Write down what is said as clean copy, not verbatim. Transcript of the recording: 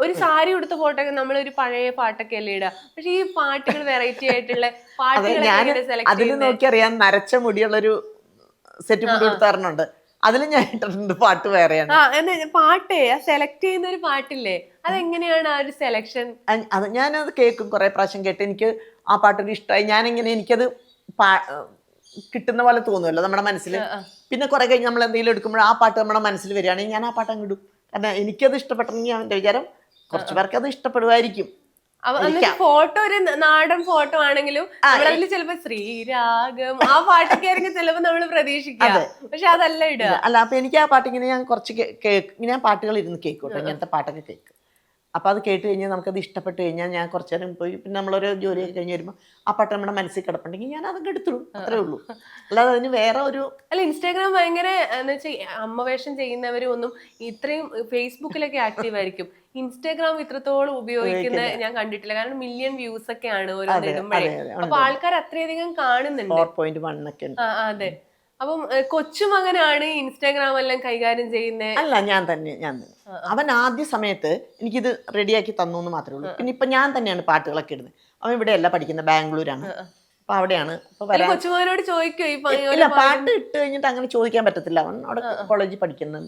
ഒരു സാരി ഉടുത്ത ഫോട്ടോ ഒക്കെ നമ്മളൊരു പഴയ പാട്ടൊക്കെ അല്ലേ ഇടുക. പക്ഷെ ഈ പാട്ടുകൾ വെറൈറ്റി ആയിട്ടുള്ള പാട്ടുകളൊക്കെ സെലക്ട് അതിൽ നോക്കിയറിയാൻ നരച്ച മുടിയുള്ളൊരു സെറ്റ് മുടി കൊടുത്താറുണ്ട്. അതിൽ ഞാൻ ഇട്ടിട്ടുണ്ട് പാട്ട് വേറെയാണ്. പാട്ടേ സെലക്ട് ചെയ്യുന്ന ഒരു പാട്ടില്ലേ, അതെങ്ങനെയാണ് ആ ഒരു സെലക്ഷൻ? അത് ഞാനത് കേൾക്കും, കുറെ പ്രാവശ്യം കേട്ട് എനിക്ക് ആ പാട്ടൊരു ഇഷ്ടമായി. ഞാനിങ്ങനെ എനിക്കത് കിട്ടുന്ന പോലെ തോന്നുമല്ലോ നമ്മുടെ മനസ്സിൽ. പിന്നെ കുറെ കഴിഞ്ഞ് നമ്മൾ എന്തെങ്കിലും എടുക്കുമ്പോൾ ആ പാട്ട് നമ്മുടെ മനസ്സിൽ വരികയാണെങ്കിൽ ഞാൻ ആ പാട്ട് അങ്ങ് ഇടും. കാരണം എനിക്കത് ഇഷ്ടപ്പെട്ടെങ്കിൽ എൻ്റെ വിചാരം കുറച്ച് പേർക്ക് അത് ഇഷ്ടപ്പെടുമായിരിക്കും. ഫോട്ടോ ഒരു നാടൻ ഫോട്ടോ ആണെങ്കിലും നമ്മളതിൽ ചിലപ്പോ ശ്രീരാഗം ആ പാട്ടൊക്കെ ആയിരിക്കും ചിലപ്പോ നമ്മൾ പ്രതീക്ഷിക്കുക. പക്ഷെ അതല്ല ഇടുക. അല്ല, അപ്പൊ എനിക്ക് ആ പാട്ട് ഇങ്ങനെ ഞാൻ കുറച്ച് ഇങ്ങനെ പാട്ടുകൾ ഇരുന്ന് കേൾക്കോട്ടെ, ഇങ്ങനത്തെ പാട്ടൊക്കെ കേൾക്കും. അപ്പൊ അത് കേട്ട് കഴിഞ്ഞാൽ നമുക്കത് ഇഷ്ടപ്പെട്ട് കഴിഞ്ഞാൽ ഞാൻ കുറച്ചു നേരം പോയി പിന്നെ നമ്മളൊരു ജോലിയൊക്കെ കഴിഞ്ഞ് വരുമ്പോൾ ആ പാട്ട് നമ്മുടെ മനസ്സിൽ കിടപ്പുണ്ടെങ്കിൽ ഞാൻ അതൊക്കെ എടുത്തിടും. അത്രേ ഉള്ളൂ. അല്ലാതെ അതിന് വേറെ ഒരു ഇൻസ്റ്റാഗ്രാം ഭയങ്കര എന്ന് വെച്ചാൽ അമ്മ വേഷം ചെയ്യുന്നവരും ഒന്നും ഇത്രയും ഫേസ്ബുക്കിലൊക്കെ ആക്റ്റീവ് ആയിരിക്കും. ഇൻസ്റ്റാഗ്രാം ഇത്രത്തോളം ഉപയോഗിക്കുന്ന ഞാൻ കണ്ടിട്ടില്ല. കാരണം മില്യൺ വ്യൂസ് ഒക്കെയാണ് ഓരോന്ന് ഇടുമ്പോഴേ. അപ്പൊ ആൾക്കാർ അത്രയധികം കാണുന്നുണ്ട്. 4.1 ഒക്കെ ഉണ്ട്. അതെ. അപ്പം കൊച്ചുമകനാണ് ഇൻസ്റ്റാഗ്രാം എല്ലാം കൈകാര്യം ചെയ്യുന്നത്? അല്ല, ഞാൻ തന്നെ. അവൻ ആദ്യ സമയത്ത് എനിക്കിത് റെഡിയാക്കി തന്നു എന്ന് മാത്രമേ ഉള്ളൂ. പിന്നെ ഇപ്പൊ ഞാൻ തന്നെയാണ് പാട്ടുകളൊക്കെ ഇടുന്നത്. അവൻ ഇവിടെയല്ല പഠിക്കുന്നത്, ബാംഗ്ലൂരാണ്. അപ്പൊ അവിടെയാണ്. കൊച്ചുമകനോട് ചോദിക്കോ? ഇല്ല, പാട്ട് ഇട്ട് കഴിഞ്ഞിട്ട് അങ്ങനെ ചോദിക്കാൻ പറ്റത്തില്ല. അവൻ അവിടെ കോളേജിൽ പഠിക്കുന്നു.